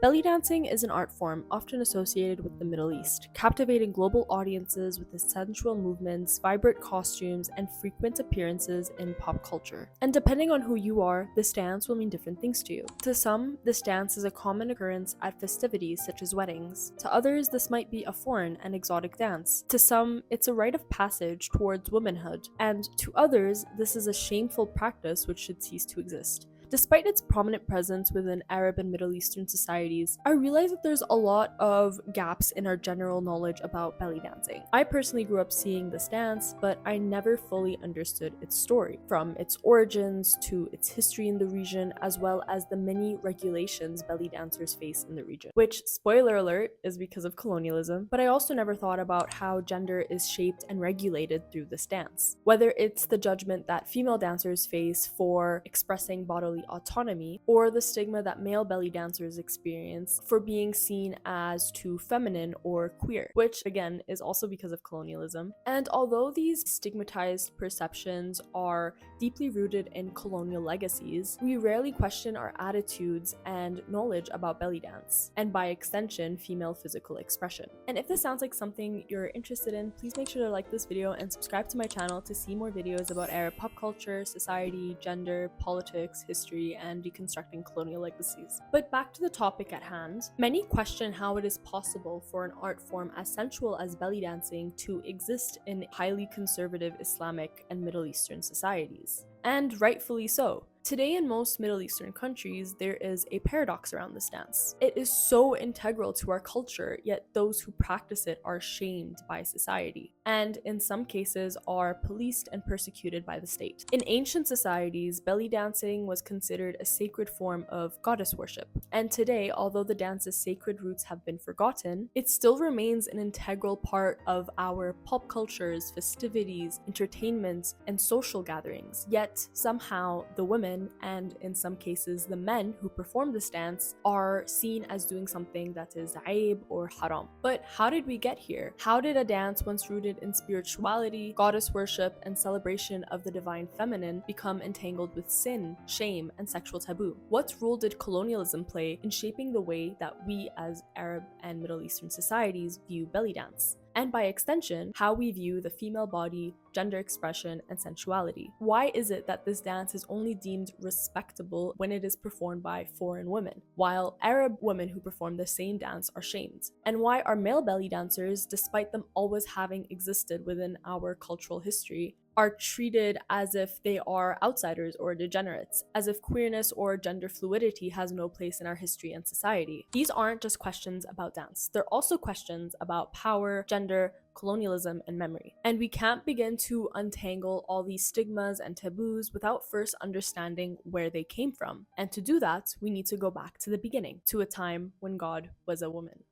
Belly dancing is an art form often associated with the Middle East, captivating global audiences with its sensual movements, vibrant costumes, and frequent appearances in pop culture. And depending on who you are, this dance will mean different things to you. To some, this dance is a common occurrence at festivities such as weddings. To others, this might be a foreign and exotic dance. To some, it's a rite of passage towards womanhood. And to others, this is a shameful practice which should cease to exist. Despite its prominent presence within Arab and Middle Eastern societies, I realize that there's a lot of gaps in our general knowledge about belly dancing. I personally grew up seeing this dance, but I never fully understood its story, from its origins to its history in the region, as well as the many regulations belly dancers face in the region. Which, spoiler alert, is because of colonialism, but I also never thought about how gender is shaped and regulated through this dance. Whether it's the judgment that female dancers face for expressing bodily autonomy, or the stigma that male belly dancers experience for being seen as too feminine or queer, which again is also because of colonialism. And although these stigmatized perceptions are deeply rooted in colonial legacies, we rarely question our attitudes and knowledge about belly dance, and by extension, female physical expression. And if this sounds like something you're interested in, please make sure to like this video and subscribe to my channel to see more videos about Arab pop culture, society, gender, politics, history, and deconstructing colonial legacies. But back to the topic at hand, many question how it is possible for an art form as sensual as belly dancing to exist in highly conservative Islamic and Middle Eastern societies. And rightfully so. Today in most Middle Eastern countries, there is a paradox around this dance. It is so integral to our culture, yet those who practice it are shamed by society, and in some cases are policed and persecuted by the state. In ancient societies, belly dancing was considered a sacred form of goddess worship, and today, although the dance's sacred roots have been forgotten, it still remains an integral part of our pop cultures, festivities, entertainment, and social gatherings. Yet, somehow, the women, and in some cases the men who perform this dance, are seen as doing something that is aib or haram. But how did we get here? How did a dance once rooted in spirituality, goddess worship, and celebration of the divine feminine become entangled with sin, shame, and sexual taboo? What role did colonialism play in shaping the way that we as Arab and Middle Eastern societies view belly dance? And by extension, how we view the female body, gender expression, and sensuality. Why is it that this dance is only deemed respectable when it is performed by foreign women, while Arab women who perform the same dance are shamed? And why are male belly dancers, despite them always having existed within our cultural history, are treated as if they are outsiders or degenerates, as if queerness or gender fluidity has no place in our history and society? These aren't just questions about dance, they're also questions about power, gender, colonialism, and memory. And we can't begin to untangle all these stigmas and taboos without first understanding where they came from. And to do that, we need to go back to the beginning, to a time when God was a woman.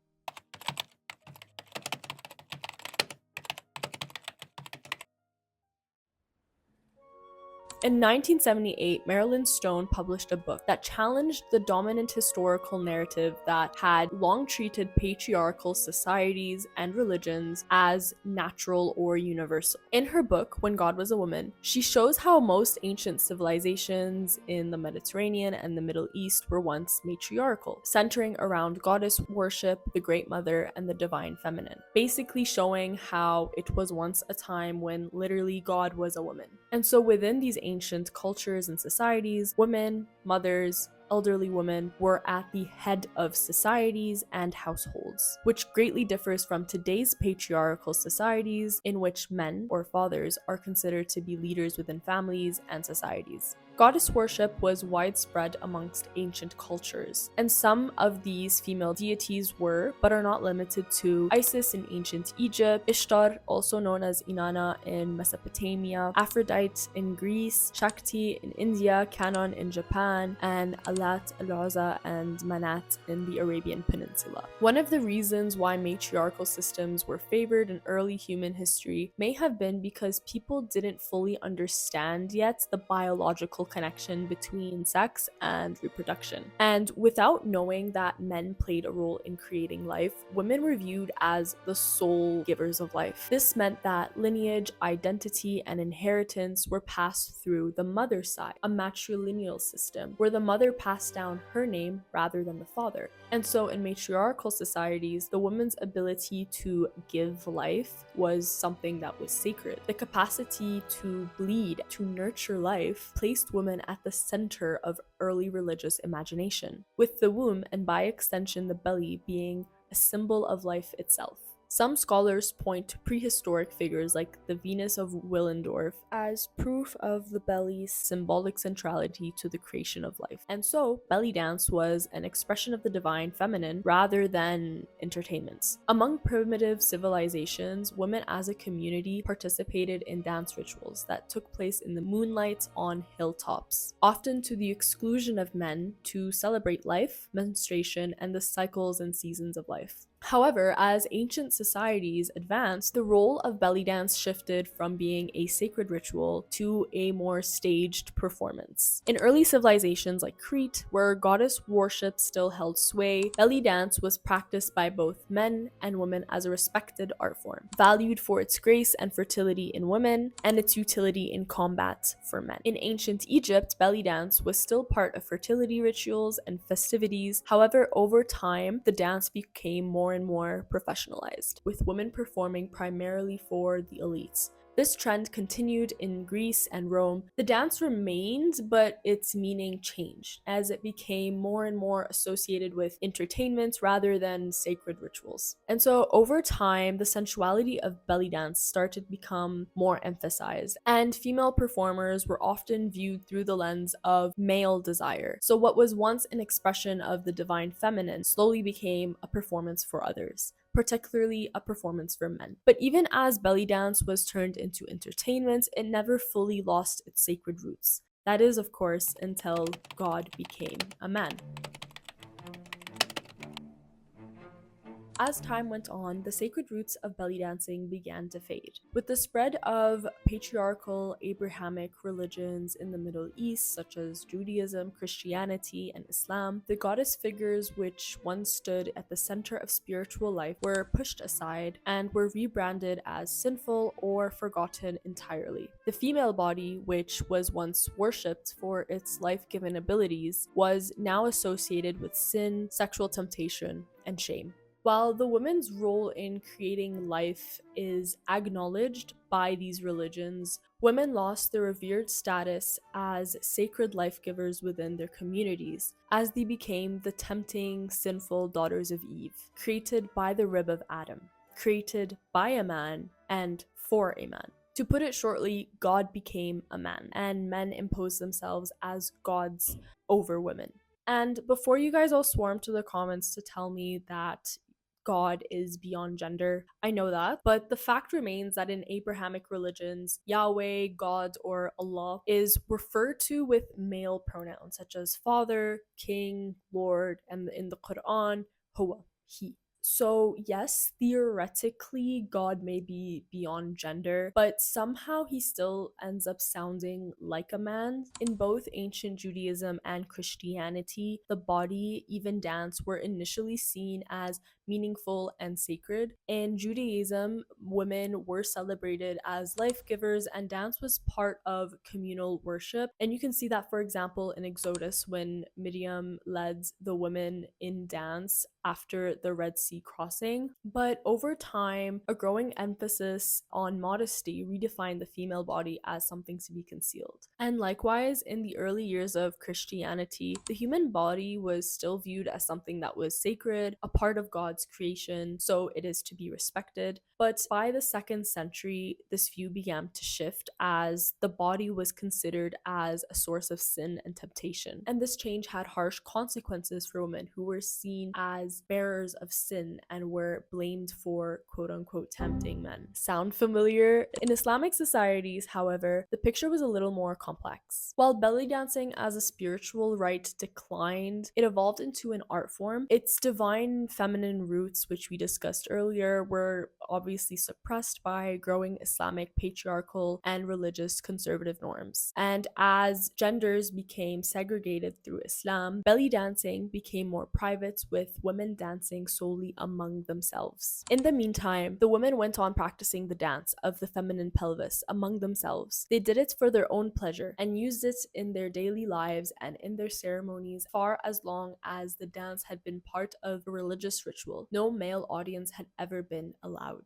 In 1978, Marilyn Stone published a book that challenged the dominant historical narrative that had long treated patriarchal societies and religions as natural or universal. In her book, When God Was a Woman, she shows how most ancient civilizations in the Mediterranean and the Middle East were once matriarchal, centering around goddess worship, the Great Mother, and the divine feminine, basically showing how it was once a time when literally God was a woman. And so within these ancient cultures and societies, women, mothers, elderly women were at the head of societies and households, which greatly differs from today's patriarchal societies in which men or fathers are considered to be leaders within families and societies. Goddess worship was widespread amongst ancient cultures, and some of these female deities were, but are not limited to, Isis in ancient Egypt, Ishtar, also known as Inanna in Mesopotamia, Aphrodite in Greece, Shakti in India, Canaan in Japan, and Alat, Al-Uzza, and Manat in the Arabian Peninsula. One of the reasons why matriarchal systems were favored in early human history may have been because people didn't fully understand yet the biological connection between sex and reproduction. And without knowing that men played a role in creating life, women were viewed as the sole givers of life. This meant that lineage, identity, and inheritance were passed through the mother's side, a matrilineal system where the mother passed down her name rather than the father. And so in matriarchal societies, the woman's ability to give life was something that was sacred. The capacity to bleed, to nurture life, placed women at the center of early religious imagination, with the womb and by extension the belly being a symbol of life itself. Some scholars point to prehistoric figures like the Venus of Willendorf as proof of the belly's symbolic centrality to the creation of life. And so, belly dance was an expression of the divine feminine rather than entertainments. Among primitive civilizations, women as a community participated in dance rituals that took place in the moonlight on hilltops, often to the exclusion of men, to celebrate life, menstruation, and the cycles and seasons of life. However, as ancient societies advanced, the role of belly dance shifted from being a sacred ritual to a more staged performance. In early civilizations like Crete, where goddess worship still held sway, belly dance was practiced by both men and women as a respected art form, valued for its grace and fertility in women and its utility in combat for men. In ancient Egypt, belly dance was still part of fertility rituals and festivities. However, over time, the dance became more and more professionalized, with women performing primarily for the elites. This trend continued in Greece and Rome. The dance remained, but its meaning changed as it became more and more associated with entertainment rather than sacred rituals. And so over time, the sensuality of belly dance started to become more emphasized, and female performers were often viewed through the lens of male desire. So what was once an expression of the divine feminine slowly became a performance for others, particularly a performance for men. But even as belly dance was turned into entertainment, it never fully lost its sacred roots. That is, of course, until God became a man. As time went on, the sacred roots of belly dancing began to fade. With the spread of patriarchal Abrahamic religions in the Middle East, such as Judaism, Christianity, and Islam, the goddess figures which once stood at the center of spiritual life were pushed aside and were rebranded as sinful or forgotten entirely. The female body, which was once worshipped for its life-giving abilities, was now associated with sin, sexual temptation, and shame. While the woman's role in creating life is acknowledged by these religions, women lost their revered status as sacred life givers within their communities, as they became the tempting, sinful daughters of Eve, created by the rib of Adam, created by a man and for a man. To put it shortly, God became a man, and men imposed themselves as gods over women. And before you guys all swarm to the comments to tell me that God is beyond gender, I know that, but the fact remains that in Abrahamic religions, Yahweh, God, or Allah is referred to with male pronouns such as father, king, lord, and in the Quran, huwa, he. So yes, theoretically, God may be beyond gender, but somehow he still ends up sounding like a man. In both ancient Judaism and Christianity, the body, even dance, were initially seen as meaningful and sacred. In Judaism, women were celebrated as life givers, and dance was part of communal worship. And you can see that, for example, in Exodus, when Miriam led the women in dance after the Red Sea crossing. But over time, a growing emphasis on modesty redefined the female body as something to be concealed. And likewise, in the early years of Christianity, the human body was still viewed as something that was sacred, a part of God's creation, so it is to be respected. But by the 2nd century, this view began to shift as the body was considered as a source of sin and temptation. And this change had harsh consequences for women who were seen as bearers of sin women and were blamed for quote unquote tempting men. Sound familiar? In Islamic societies, however, the picture was a little more complex. While belly dancing as a spiritual rite declined, it evolved into an art form. Its divine feminine roots, which we discussed earlier, were obviously suppressed by growing Islamic patriarchal and religious conservative norms. And as genders became segregated through Islam, belly dancing became more private, with women dancing solely among themselves. In the meantime, the women went on practicing the dance of the feminine pelvis among themselves. They did it for their own pleasure and used it in their daily lives and in their ceremonies far as long as the dance had been part of a religious ritual. No male audience had ever been allowed.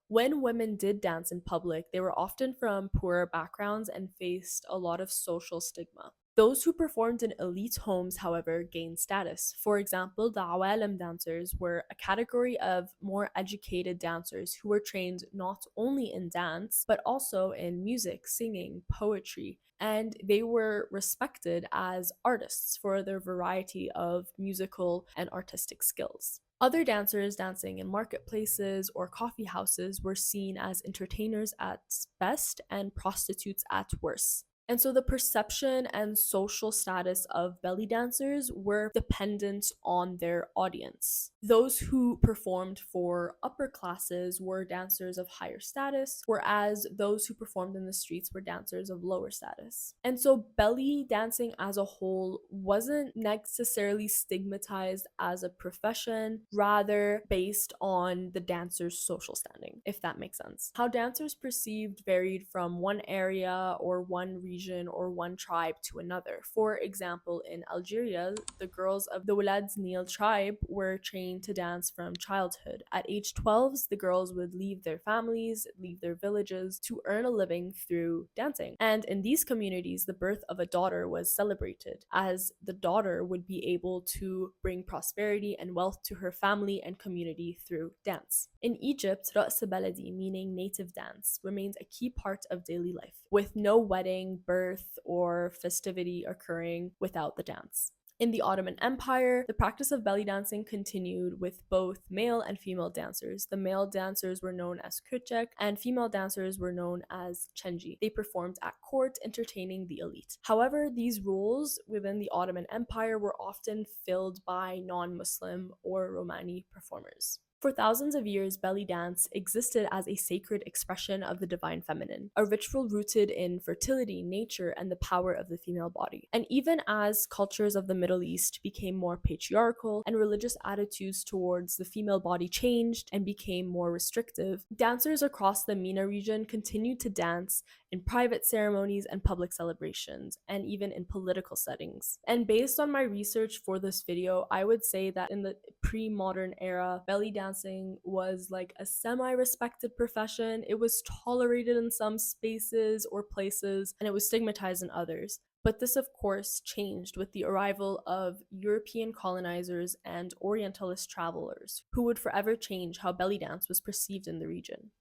When women did dance in public, they were often from poorer backgrounds and faced a lot of social stigma. Those who performed in elite homes, however, gained status. For example, the awalim dancers were a category of more educated dancers who were trained not only in dance, but also in music, singing, poetry, and they were respected as artists for their variety of musical and artistic skills. Other dancers dancing in marketplaces or coffee houses were seen as entertainers at best and prostitutes at worst. And so the perception and social status of belly dancers were dependent on their audience. Those who performed for upper classes were dancers of higher status, whereas those who performed in the streets were dancers of lower status. And so belly dancing as a whole wasn't necessarily stigmatized as a profession, rather based on the dancer's social standing, if that makes sense. How dancers perceived varied from one area or one region or one tribe to another. For example, in Algeria, the girls of the Walad Nil tribe were trained to dance from childhood. At age 12, the girls would leave their families, leave their villages to earn a living through dancing. And in these communities, the birth of a daughter was celebrated, as the daughter would be able to bring prosperity and wealth to her family and community through dance. In Egypt, raqs baladī, meaning native dance, remains a key part of daily life, with no wedding, birth, or festivity occurring without the dance. In the Ottoman Empire, the practice of belly dancing continued with both male and female dancers. The male dancers were known as Côte and female dancers were known as censorship. They performed at court, entertaining the elite. However, these roles within the Ottoman Empire were often filled by non-Muslim or Romani performers. For thousands of years, belly dance existed as a sacred expression of the divine feminine, a ritual rooted in fertility, nature, and the power of the female body. And even as cultures of the Middle East became more patriarchal and religious attitudes towards the female body changed and became more restrictive, dancers across the MENA region continued to dance in private ceremonies and public celebrations, and even in political settings. And based on my research for this video, I would say that in the pre-modern era, belly dancing was like a semi-respected profession. It was tolerated in some spaces or places, and it was stigmatized in others. But this, of course, changed with the arrival of European colonizers and Orientalist travelers, who would forever change how belly dance was perceived in the region.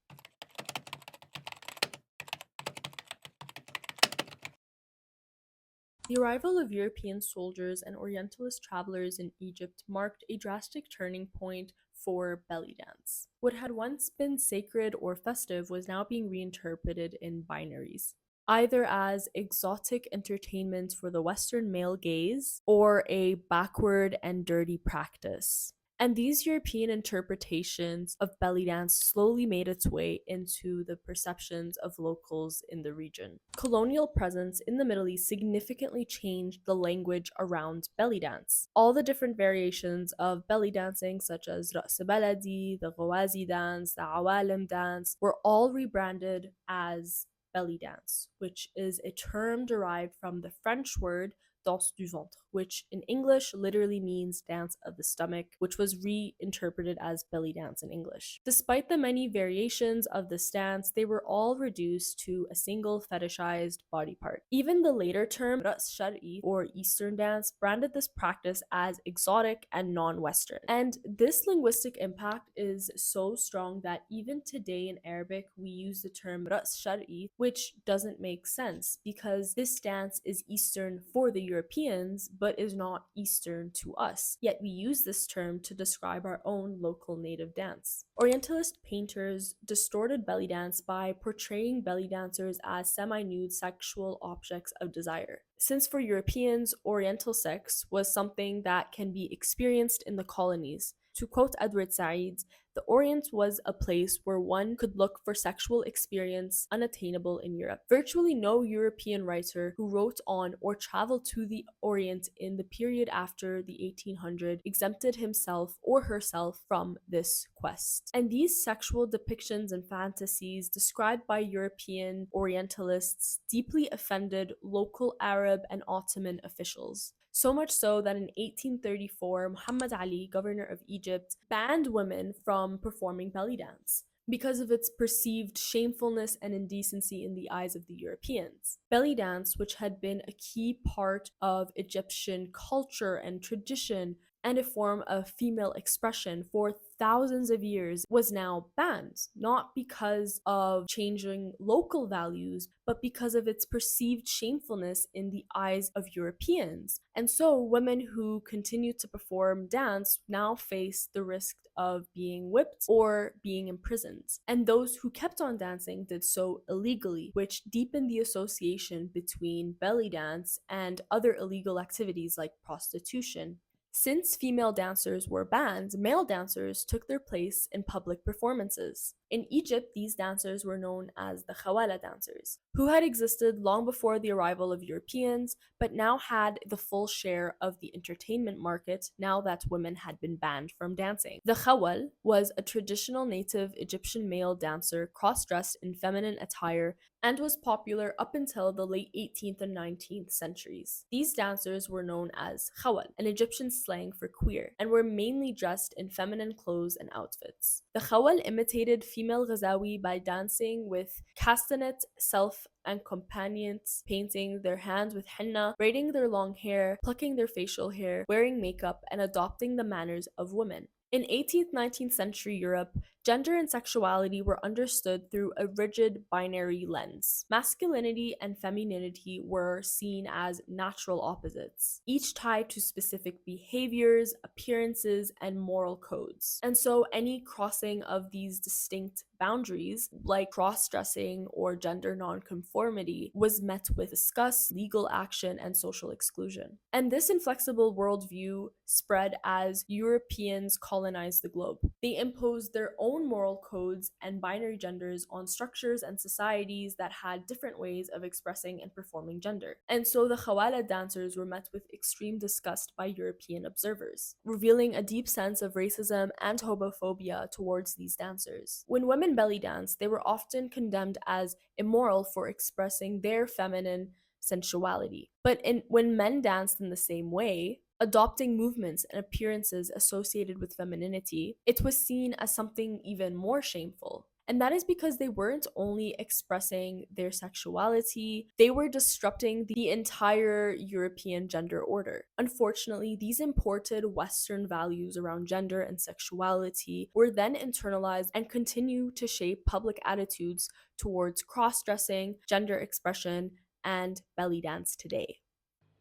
The arrival of European soldiers and Orientalist travelers in Egypt marked a drastic turning point for belly dance. What had once been sacred or festive was now being reinterpreted in binaries, either as exotic entertainment for the Western male gaze or a backward and dirty practice. And these European interpretations of belly dance slowly made its way into the perceptions of locals in the region. Colonial presence in the Middle East significantly changed the language around belly dance. All the different variations of belly dancing, such as raqs baladī, the ghawazi dance, the awalim dance, were all rebranded as belly dance, which is a term derived from the French word danse du ventre, which in English literally means dance of the stomach, which was reinterpreted as belly dance in English. Despite the many variations of this dance, they were all reduced to a single fetishized body part. Even the later term raqs sharqī, or Eastern dance, branded this practice as exotic and non-Western. And this linguistic impact is so strong that even today in Arabic, we use the term raqs sharqī, which doesn't make sense because this dance is Eastern for the Europeans, but is not Eastern to us, yet we use this term to describe our own local native dance. Orientalist painters distorted belly dance by portraying belly dancers as semi-nude sexual objects of desire. Since for Europeans, Oriental sex was something that can be experienced in the colonies. To quote Edward Said, the Orient was a place where one could look for sexual experience unattainable in Europe. Virtually no European writer who wrote on or traveled to the Orient in the period after the 1800s exempted himself or herself from this quest. And these sexual depictions and fantasies described by European Orientalists deeply offended local Arab and Ottoman officials. So much so that in 1834, Muhammad Ali, governor of Egypt, banned women from performing belly dance because of its perceived shamefulness and indecency in the eyes of the Europeans. Belly dance, which had been a key part of Egyptian culture and tradition and a form of female expression for thousands of years, was now banned, not because of changing local values, but because of its perceived shamefulness in the eyes of Europeans. And so women who continued to perform dance now face the risk of being whipped or being imprisoned. And those who kept on dancing did so illegally, which deepened the association between belly dance and other illegal activities like prostitution. Since female dancers were banned, male dancers took their place in public performances. In Egypt, these dancers were known as the khawala dancers, who had existed long before the arrival of Europeans, but now had the full share of the entertainment market now that women had been banned from dancing. The khawal was a traditional native Egyptian male dancer cross-dressed in feminine attire and was popular up until the late 18th and 19th centuries. These dancers were known as khawal, an Egyptian slang for queer, and were mainly dressed in feminine clothes and outfits. The khawal imitated female Ghazawi by dancing with castanet, self, and companions, painting their hands with henna, braiding their long hair, plucking their facial hair, wearing makeup, and adopting the manners of women. In 18th, 19th century Europe, gender and sexuality were understood through a rigid binary lens. Masculinity and femininity were seen as natural opposites, each tied to specific behaviors, appearances, and moral codes. And so any crossing of these distinct boundaries, like cross-dressing or gender nonconformity, was met with disgust, legal action, and social exclusion. And this inflexible worldview spread as Europeans colonized the globe. They imposed their own moral codes and binary genders on structures and societies that had different ways of expressing and performing gender. And so the khawala dancers were met with extreme disgust by European observers, revealing a deep sense of racism and homophobia towards these dancers. When women belly danced, they were often condemned as immoral for expressing their feminine sensuality. But when men danced in the same way, adopting movements and appearances associated with femininity, it was seen as something even more shameful. And that is because they weren't only expressing their sexuality, they were disrupting the entire European gender order. Unfortunately, these imported Western values around gender and sexuality were then internalized and continue to shape public attitudes towards cross-dressing, gender expression, and belly dance today.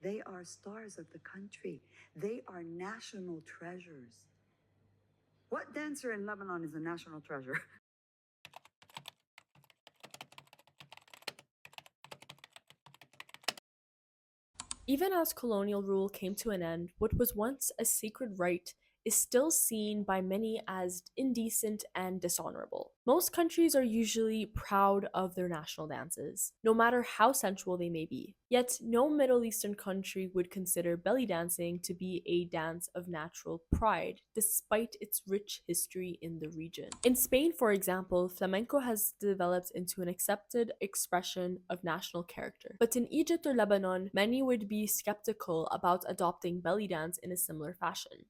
They are stars of the country. They are national treasures. What dancer in Lebanon is a national treasure? Even as colonial rule came to an end, what was once a sacred right is still seen by many as indecent and dishonorable. Most countries are usually proud of their national dances, no matter how sensual they may be. Yet, no Middle Eastern country would consider belly dancing to be a dance of natural pride, despite its rich history in the region. In Spain, for example, flamenco has developed into an accepted expression of national character. But in Egypt or Lebanon, many would be skeptical about adopting belly dance in a similar fashion.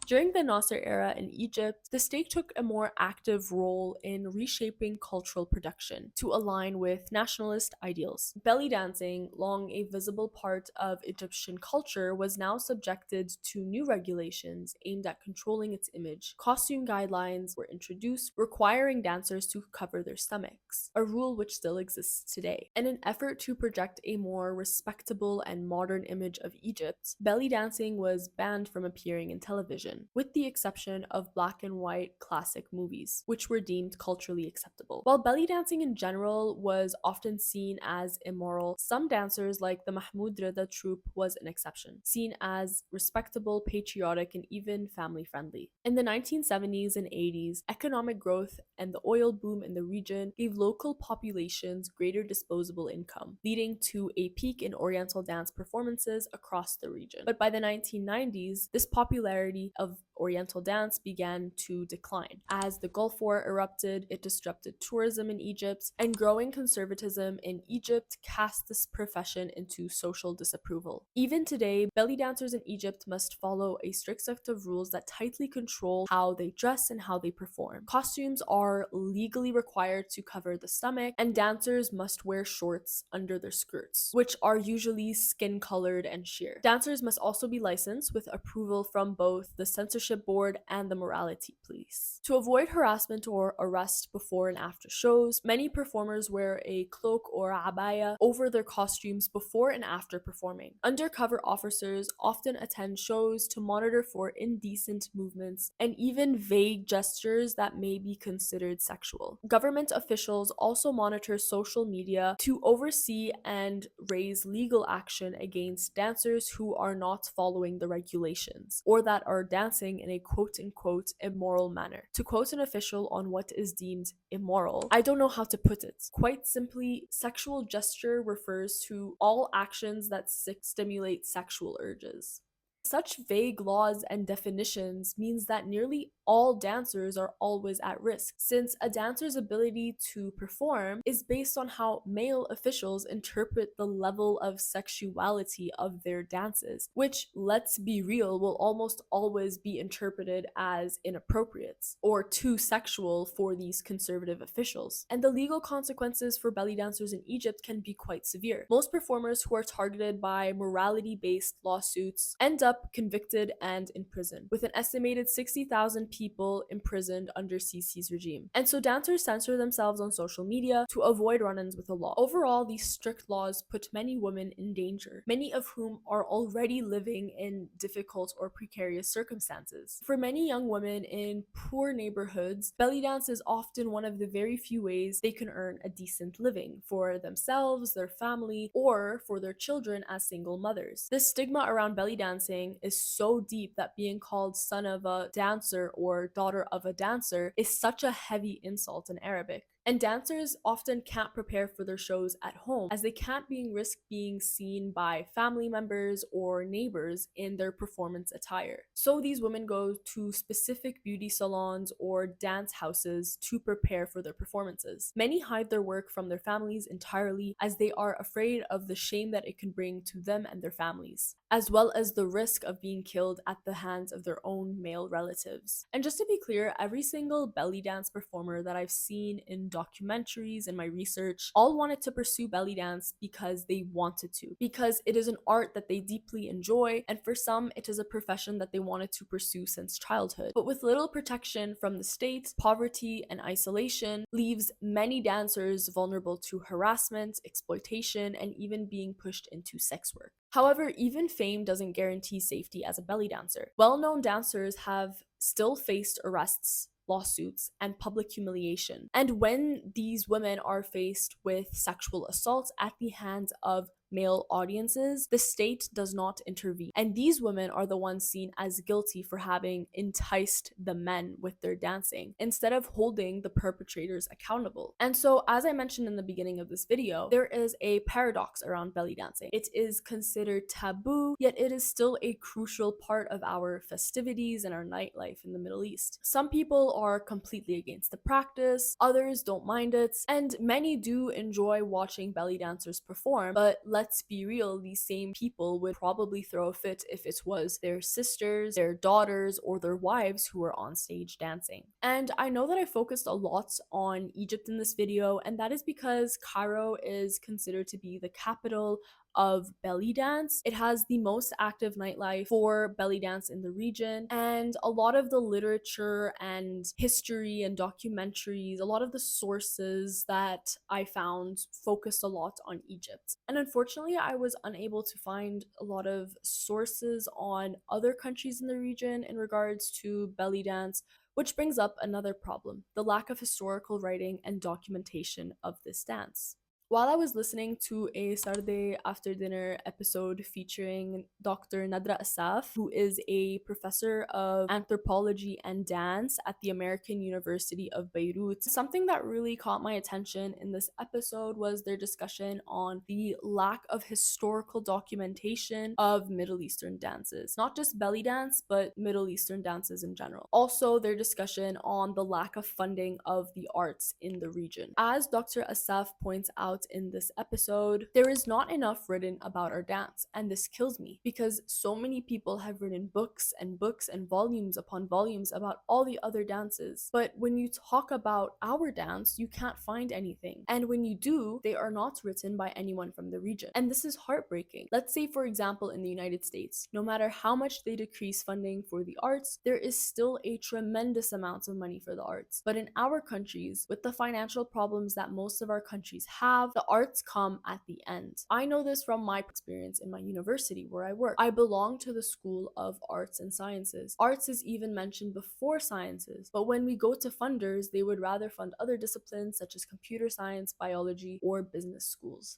During the Nasser era in Egypt, the state took a more active role in reshaping cultural production to align with nationalist ideals. Belly dancing, long a visible part of Egyptian culture, was now subjected to new regulations aimed at controlling its image. Costume guidelines were introduced, requiring dancers to cover their stomachs, a rule which still exists today. In an effort to project a more respectable and modern image of Egypt, belly dancing was banned from appearing in television, with the exception of black and white classic movies, which were deemed culturally acceptable. While belly dancing in general was often seen as immoral, some dancers like the Mahmoud Rida troupe was an exception, seen as respectable, patriotic, and even family-friendly. In the 1970s and 80s, economic growth and the oil boom in the region gave local populations greater disposable income, leading to a peak in Oriental dance performances across the region. But by the 1990s, this popularity of Oriental dance began to decline. As the Gulf War erupted, it disrupted tourism in Egypt, and growing conservatism in Egypt cast this profession into social disapproval. Even today, belly dancers in Egypt must follow a strict set of rules that tightly control how they dress and how they perform. Costumes are legally required to cover the stomach, and dancers must wear shorts under their skirts, which are usually skin-colored and sheer. Dancers must also be licensed with approval from both the censorship board and the morality police. To avoid harassment or arrest before and after shows, many performers wear a cloak or abaya over their costumes before and after performing. Undercover officers often attend shows to monitor for indecent movements and even vague gestures that may be considered sexual. Government officials also monitor social media to oversee and raise legal action against dancers who are not following the regulations or that are dancing in a quote-unquote immoral manner. To quote an official on what is deemed immoral, I don't know how to put it. Quite simply, sexual gesture refers to all actions that stimulate sexual urges. Such vague laws and definitions means that nearly all dancers are always at risk, since a dancer's ability to perform is based on how male officials interpret the level of sexuality of their dances, which, let's be real, will almost always be interpreted as inappropriate or too sexual for these conservative officials. And the legal consequences for belly dancers in Egypt can be quite severe. Most performers who are targeted by morality-based lawsuits end up convicted and in prison, with an estimated 60,000 people imprisoned under Sisi's regime. And so dancers censor themselves on social media to avoid run-ins with the law. Overall, these strict laws put many women in danger, many of whom are already living in difficult or precarious circumstances. For many young women in poor neighborhoods, belly dance is often one of the very few ways they can earn a decent living for themselves, their family, or for their children as single mothers. This stigma around belly dancing is so deep that being called son of a dancer or daughter of a dancer is such a heavy insult in Arabic. And dancers often can't prepare for their shows at home, as they can't risk being seen by family members or neighbors in their performance attire. So these women go to specific beauty salons or dance houses to prepare for their performances. Many hide their work from their families entirely, as they are afraid of the shame that it can bring to them and their families, as well as the risk of being killed at the hands of their own male relatives. And just to be clear, every single belly dance performer that I've seen in documentaries and my research all wanted to pursue belly dance because they wanted to, because it is an art that they deeply enjoy, and for some it is a profession that they wanted to pursue since childhood. But with little protection from the state, poverty and isolation leaves many dancers vulnerable to harassment, exploitation, and even being pushed into sex work. However, even fame doesn't guarantee safety as a belly dancer. Well-known dancers have still faced arrests, lawsuits, and public humiliation. And when these women are faced with sexual assaults at the hands of male audiences, the state does not intervene. And these women are the ones seen as guilty for having enticed the men with their dancing, instead of holding the perpetrators accountable. And so, as I mentioned in the beginning of this video, there is a paradox around belly dancing. It is considered taboo, yet it is still a crucial part of our festivities and our nightlife in the Middle East. Some people are completely against the practice, others don't mind it, and many do enjoy watching belly dancers perform, but let's let's be real, these same people would probably throw a fit if it was their sisters, their daughters, or their wives who were on stage dancing. And I know that I focused a lot on Egypt in this video, and that is because Cairo is considered to be the capital of belly dance. It has the most active nightlife for belly dance in the region, and a lot of the literature and history and documentaries, a lot of the sources that I found focused a lot on Egypt. And unfortunately, I was unable to find a lot of sources on other countries in the region in regards to belly dance, which brings up another problem: the lack of historical writing and documentation of this dance. While I was listening to a Saturday after dinner episode featuring Dr. Nadra Asaf, who is a professor of anthropology and dance at the American University of Beirut, something that really caught my attention in this episode was their discussion on the lack of historical documentation of Middle Eastern dances. Not just belly dance, but Middle Eastern dances in general. Also, their discussion on the lack of funding of the arts in the region. As Dr. Asaf points out in this episode, there is not enough written about our dance, and this kills me because so many people have written books and books and volumes upon volumes about all the other dances, but when you talk about our dance, you can't find anything, and when you do, they are not written by anyone from the region, and this is heartbreaking. Let's say, for example, in the United States, no matter how much they decrease funding for the arts, there is still a tremendous amount of money for the arts, but in our countries, with the financial problems that most of our countries have, the arts come at the end. I know this from my experience in my university where I work. I belong to the School of Arts and Sciences. Arts is even mentioned before sciences, but when we go to funders, they would rather fund other disciplines such as computer science, biology, or business schools.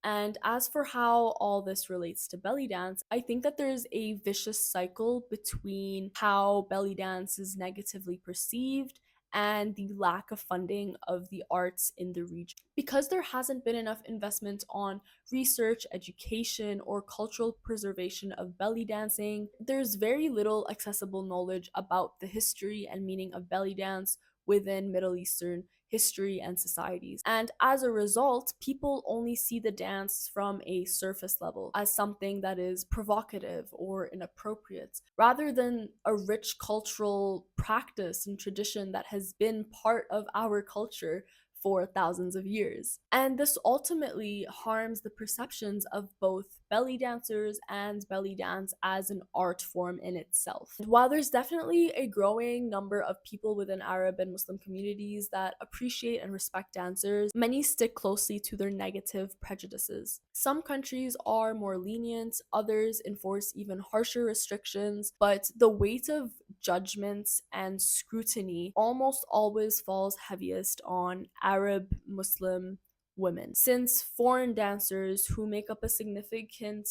And as for how all this relates to belly dance, I think that there's a vicious cycle between how belly dance is negatively perceived and the lack of funding of the arts in the region. Because there hasn't been enough investment on research, education, or cultural preservation of belly dancing, there's very little accessible knowledge about the history and meaning of belly dance within Middle Eastern history and societies. And as a result, people only see the dance from a surface level as something that is provocative or inappropriate, rather than a rich cultural practice and tradition that has been part of our culture for thousands of years. And this ultimately harms the perceptions of both belly dancers and belly dance as an art form in itself. And while there's definitely a growing number of people within Arab and Muslim communities that appreciate and respect dancers, many stick closely to their negative prejudices. Some countries are more lenient, others enforce even harsher restrictions, but the weight of judgments and scrutiny almost always falls heaviest on Arab Muslim women, since foreign dancers who make up a significant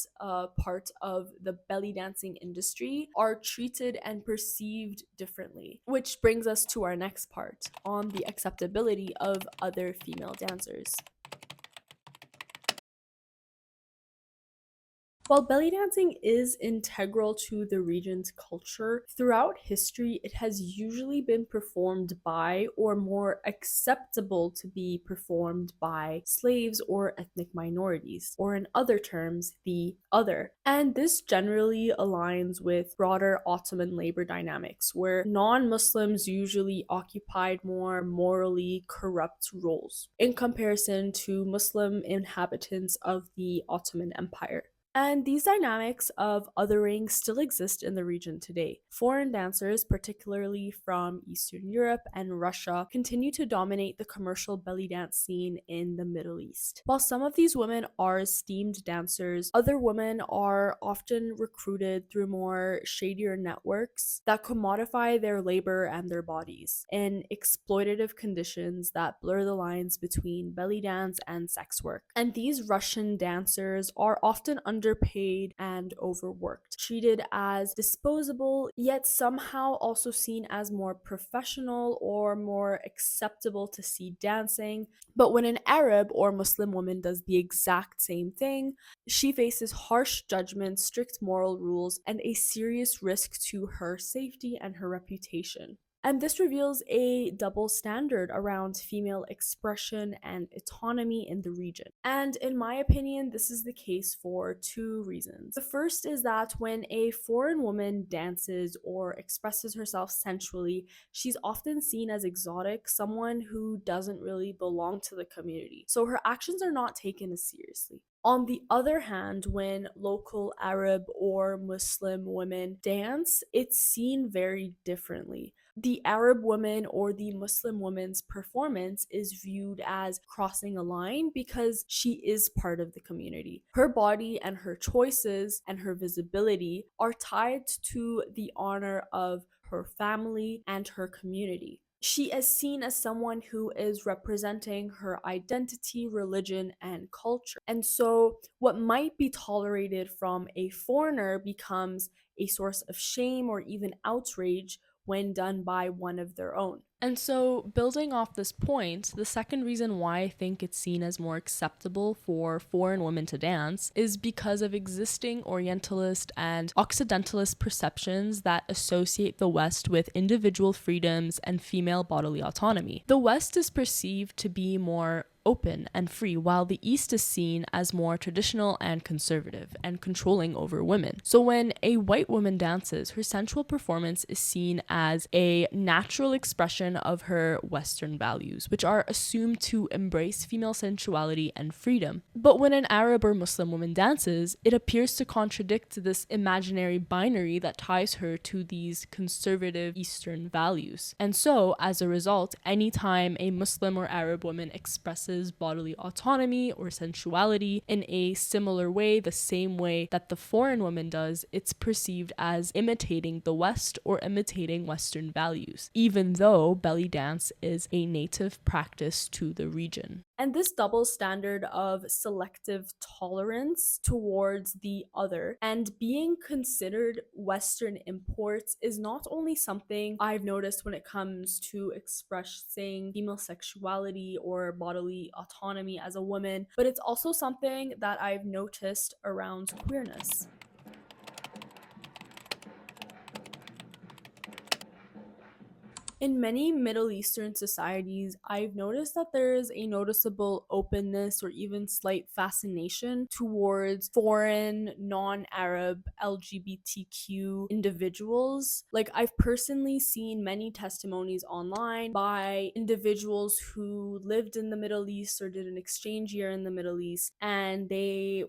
part of the belly dancing industry are treated and perceived differently. Which brings us to our next part on the acceptability of other female dancers. While belly dancing is integral to the region's culture, throughout history it has usually been performed by, or more acceptable to be performed by, slaves or ethnic minorities, or in other terms, the other. And this generally aligns with broader Ottoman labor dynamics, where non-Muslims usually occupied more morally corrupt roles in comparison to Muslim inhabitants of the Ottoman Empire. And these dynamics of othering still exist in the region today. Foreign dancers, particularly from Eastern Europe and Russia, continue to dominate the commercial belly dance scene in the Middle East. While some of these women are esteemed dancers, other women are often recruited through more shadier networks that commodify their labor and their bodies in exploitative conditions that blur the lines between belly dance and sex work. And these Russian dancers are often underpaid and overworked, treated as disposable, yet somehow also seen as more professional or more acceptable to see dancing. But when an Arab or Muslim woman does the exact same thing, she faces harsh judgment, strict moral rules, and a serious risk to her safety and her reputation. And this reveals a double standard around female expression and autonomy in the region. And in my opinion, this is the case for two reasons. The first is that when a foreign woman dances or expresses herself sensually, she's often seen as exotic, someone who doesn't really belong to the community. So her actions are not taken as seriously. On the other hand, when local Arab or Muslim women dance, it's seen very differently. The Arab woman or the Muslim woman's performance is viewed as crossing a line because she is part of the community. Her body and her choices and her visibility are tied to the honor of her family and her community. She is seen as someone who is representing her identity, religion, and culture. And so, what might be tolerated from a foreigner becomes a source of shame or even outrage when done by one of their own. And so, building off this point, the second reason why I think it's seen as more acceptable for foreign women to dance is because of existing Orientalist and Occidentalist perceptions that associate the West with individual freedoms and female bodily autonomy. The West is perceived to be more open and free, while the East is seen as more traditional and conservative and controlling over women. So when a white woman dances, her sensual performance is seen as a natural expression of her Western values, which are assumed to embrace female sensuality and freedom. But when an Arab or Muslim woman dances, it appears to contradict this imaginary binary that ties her to these conservative Eastern values. And so, as a result, anytime a Muslim or Arab woman expresses bodily autonomy or sensuality in a similar way, the same way that the foreign woman does, it's perceived as imitating the West or imitating Western values, even though belly dance is a native practice to the region. And this double standard of selective tolerance towards the other and being considered Western imports is not only something I've noticed when it comes to expressing female sexuality or bodily autonomy as a woman, but it's also something that I've noticed around queerness. In many Middle Eastern societies, I've noticed that there is a noticeable openness or even slight fascination towards foreign, non Arab, LGBTQ individuals. Like, I've personally seen many testimonies online by individuals who lived in the Middle East or did an exchange year in the Middle East, and they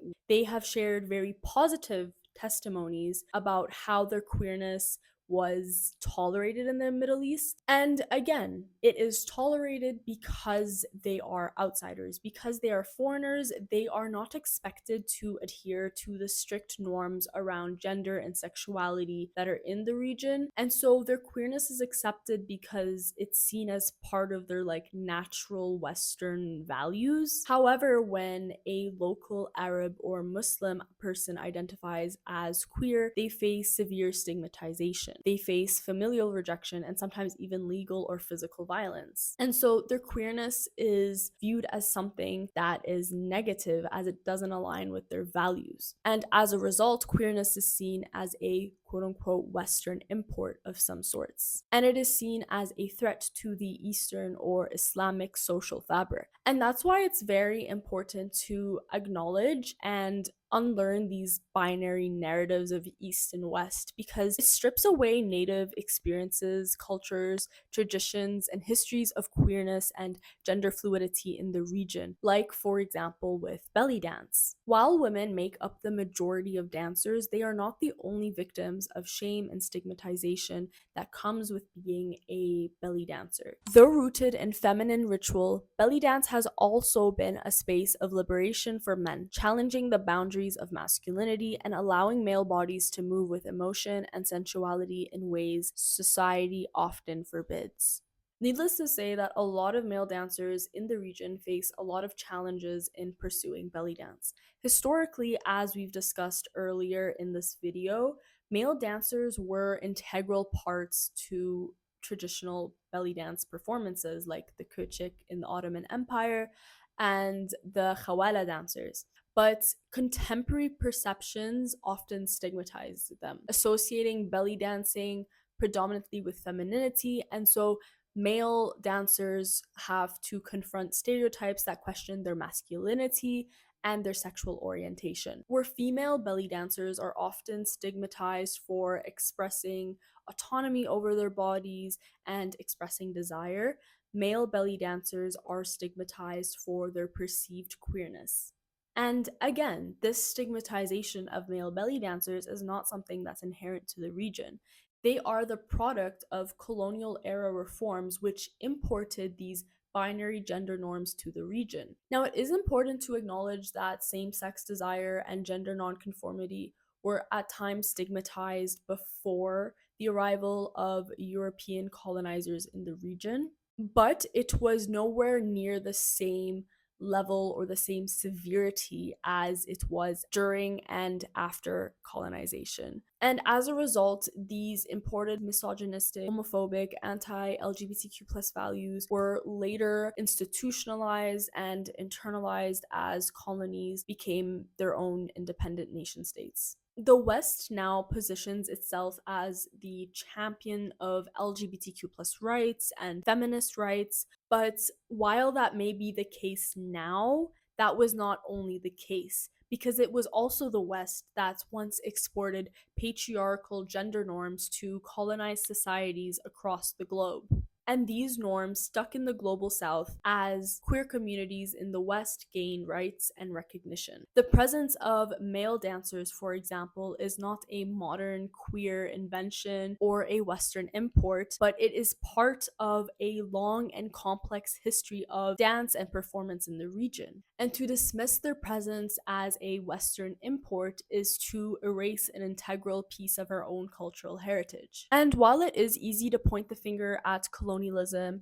have shared very positive testimonies about how their queerness was tolerated in the Middle East. And again, it is tolerated because they are outsiders, because they are foreigners. They are not expected to adhere to the strict norms around gender and sexuality that are in the region. And so their queerness is accepted because it's seen as part of their like natural Western values. However, when a local Arab or Muslim person identifies as queer, they face severe stigmatization. They face familial rejection and sometimes even legal or physical violence. And so their queerness is viewed as something that is negative as it doesn't align with their values. And as a result, queerness is seen as a quote unquote Western import of some sorts. And it is seen as a threat to the Eastern or Islamic social fabric. And that's why it's very important to acknowledge and unlearn these binary narratives of East and West, because it strips away native experiences, cultures, traditions, and histories of queerness and gender fluidity in the region, like, for example, with belly dance. While women make up the majority of dancers, they are not the only victims of shame and stigmatization that comes with being a belly dancer. Though rooted in feminine ritual, belly dance has also been a space of liberation for men, challenging the boundaries of masculinity and allowing male bodies to move with emotion and sensuality in ways society often forbids. Needless to say that a lot of male dancers in the region face a lot of challenges in pursuing belly dance. Historically, as we've discussed earlier in this video, male dancers were integral parts to traditional belly dance performances like the Küçük in the Ottoman Empire and the Khawala dancers. But contemporary perceptions often stigmatize them, associating belly dancing predominantly with femininity, and so male dancers have to confront stereotypes that question their masculinity and their sexual orientation. Where female belly dancers are often stigmatized for expressing autonomy over their bodies and expressing desire, male belly dancers are stigmatized for their perceived queerness. And again, this stigmatization of male belly dancers is not something that's inherent to the region. They are the product of colonial era reforms which imported these binary gender norms to the region. Now, it is important to acknowledge that same sex desire and gender nonconformity were at times stigmatized before the arrival of European colonizers in the region, but it was nowhere near the same level or the same severity as it was during and after colonization. And as a result, these imported misogynistic, homophobic, anti-LGBTQ plus values were later institutionalized and internalized as colonies became their own independent nation states. The West now positions itself as the champion of LGBTQ plus rights and feminist rights, but while that may be the case now, that was not only the case, because it was also the West that once exported patriarchal gender norms to colonized societies across the globe. And these norms stuck in the global South as queer communities in the West gain rights and recognition. The presence of male dancers, for example, is not a modern queer invention or a Western import, but it is part of a long and complex history of dance and performance in the region. And to dismiss their presence as a Western import is to erase an integral piece of our own cultural heritage. And while it is easy to point the finger at colonialism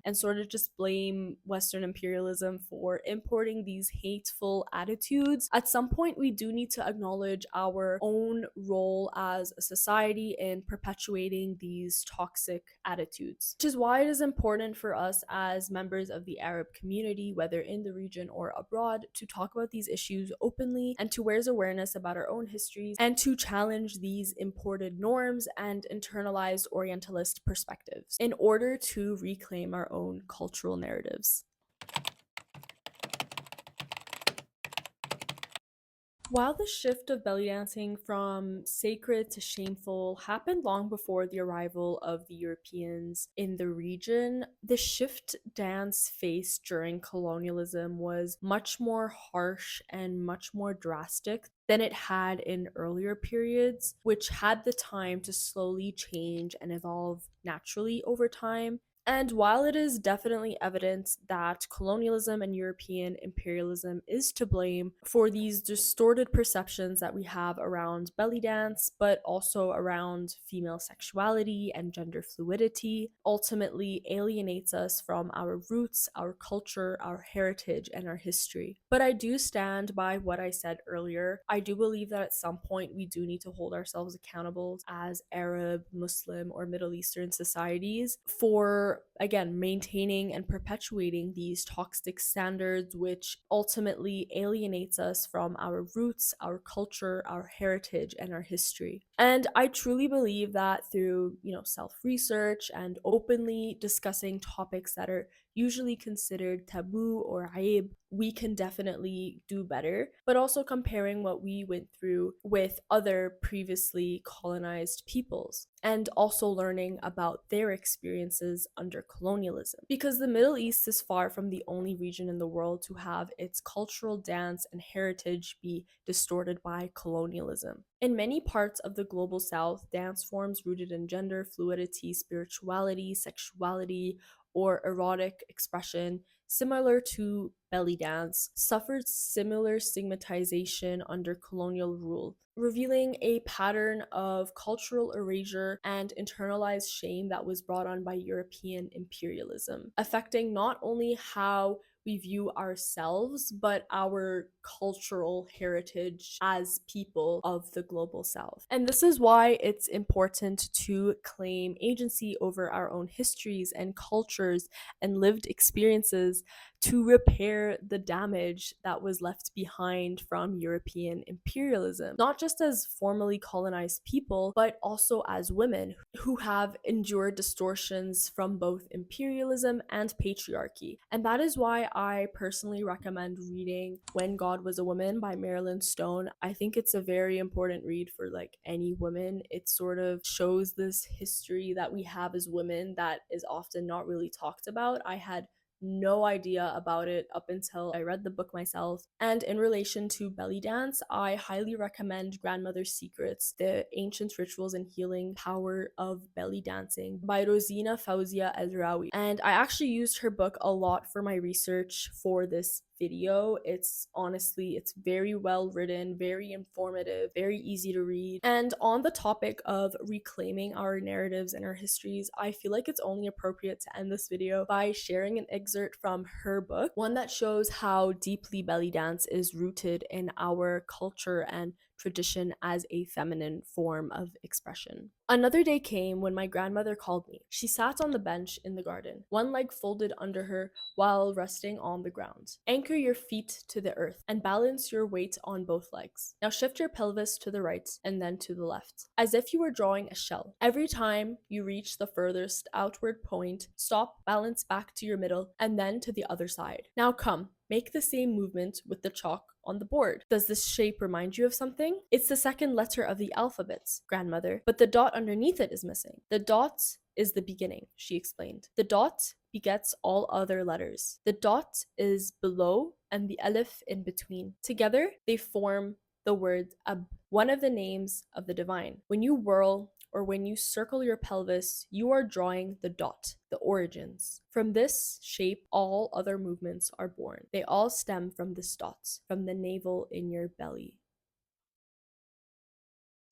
and sort of just blame Western imperialism for importing these hateful attitudes, at some point we do need to acknowledge our own role as a society in perpetuating these toxic attitudes. Which is why it is important for us as members of the Arab community, whether in the region or abroad, to talk about these issues openly and to raise awareness about our own histories and to challenge these imported norms and internalized Orientalist perspectives in order to reclaim our own cultural narratives. While the shift of belly dancing from sacred to shameful happened long before the arrival of the Europeans in the region, the shift dance faced during colonialism was much more harsh and much more drastic than it had in earlier periods, which had the time to slowly change and evolve naturally over time. And while it is definitely evident that colonialism and European imperialism is to blame for these distorted perceptions that we have around belly dance, but also around female sexuality and gender fluidity, ultimately alienates us from our roots, our culture, our heritage, and our history. But I do stand by what I said earlier. I do believe that at some point we do need to hold ourselves accountable as Arab, Muslim, or Middle Eastern societies for again maintaining and perpetuating these toxic standards which ultimately alienates us from our roots, our culture, our heritage, and our history. And I truly believe that through self-research and openly discussing topics that are usually considered taboo or aib, we can definitely do better, but also comparing what we went through with other previously colonized peoples and also learning about their experiences under colonialism. Because the Middle East is far from the only region in the world to have its cultural dance and heritage be distorted by colonialism. In many parts of the global South, dance forms rooted in gender fluidity, spirituality, sexuality, or erotic expression, similar to belly dance, suffered similar stigmatization under colonial rule, revealing a pattern of cultural erasure and internalized shame that was brought on by European imperialism, affecting not only how we view ourselves, but our cultural heritage as people of the global south. And this is why it's important to claim agency over our own histories and cultures and lived experiences to repair the damage that was left behind from European imperialism, not just as formerly colonized people, but also as women who have endured distortions from both imperialism and patriarchy. And that is why I personally recommend reading When God Was a Woman by Marilyn Stone. I think it's a very important read for like any woman. It sort of shows this history that we have as women that is often not really talked about. I had no idea about it up until I read the book myself. And in relation to belly dance, I highly recommend Grandmother's Secrets, The Ancient Rituals and Healing Power of Belly Dancing by Rosina Fauzia El-Rawi. And I actually used her book a lot for my research for this video. It's very well written, very informative, very easy to read. And on the topic of reclaiming our narratives and our histories, I feel like it's only appropriate to end this video by sharing an excerpt from her book, one that shows how deeply belly dance is rooted in our culture and tradition as a feminine form of expression. Another day came when my grandmother called me. She sat on the bench in the garden, one leg folded under her while resting on the ground. Anchor your feet to the earth and balance your weight on both legs. Now shift your pelvis to the right and then to the left, as if you were drawing a shell. Every time you reach the furthest outward point, stop, balance back to your middle, and then to the other side. Now come, make the same movement with the chalk on the board. Does this shape remind you of something? It's the second letter of the alphabet, grandmother, but the dot underneath it is missing. The dot is the beginning, she explained. The dot begets all other letters. The dot is below and the alif in between. Together, they form the word ab, one of the names of the divine. When you whirl or when you circle your pelvis, you are drawing the dot, the origins. From this shape, all other movements are born. They all stem from this dot, from the navel in your belly.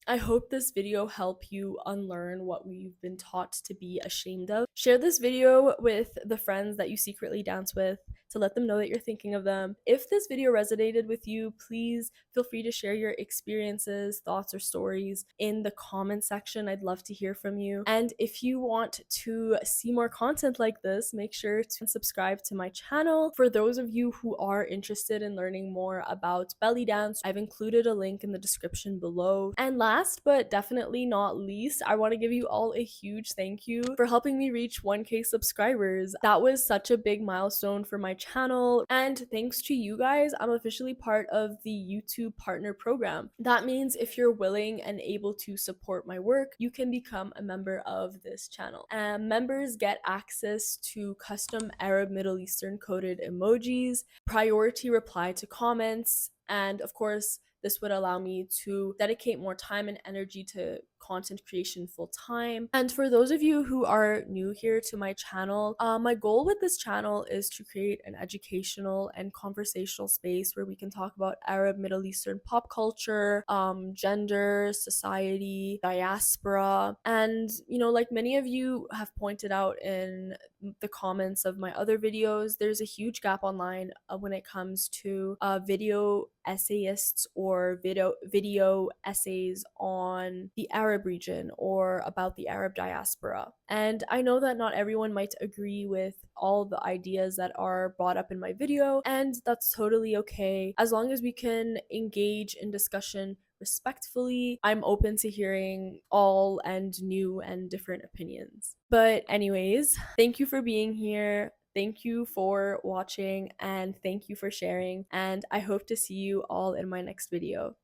I hope this video helped you unlearn what we've been taught to be ashamed of. Share this video with the friends that you secretly dance with to let them know that you're thinking of them. If this video resonated with you, please feel free to share your experiences, thoughts, or stories in the comment section. I'd love to hear from you. And if you want to see more content like this, make sure to subscribe to my channel. For those of you who are interested in learning more about belly dance, I've included a link in the description below. And last but definitely not least, I want to give you all a huge thank you for helping me reach 1K subscribers. That was such a big milestone for my channel, and thanks to you guys, I'm officially part of the YouTube partner program. That means if you're willing and able to support my work, you can become a member of this channel. Members get access to custom Arab Middle Eastern coded emojis, priority reply to comments, and of course, this would allow me to dedicate more time and energy to content creation full time. And for those of you who are new here to my channel, my goal with this channel is to create an educational and conversational space where we can talk about Arab Middle Eastern pop culture, gender, society, diaspora, and like many of you have pointed out in the comments of my other videos, there's a huge gap online when it comes to video essayists or video essays on the Arab region or about the Arab diaspora. And I know that not everyone might agree with all the ideas that are brought up in my video, and that's totally okay. As long as we can engage in discussion respectfully, I'm open to hearing all and new and different opinions. But anyways, thank you for being here. Thank you for watching and thank you for sharing, and I hope to see you all in my next video.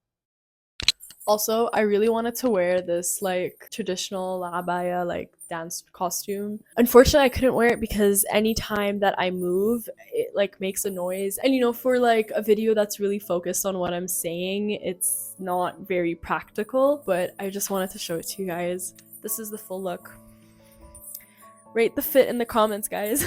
Also, I really wanted to wear this like traditional abaya like dance costume. Unfortunately, I couldn't wear it because anytime that I move, it like makes a noise. And for like a video that's really focused on what I'm saying, it's not very practical, but I just wanted to show it to you guys. This is the full look. Rate the fit in the comments, guys.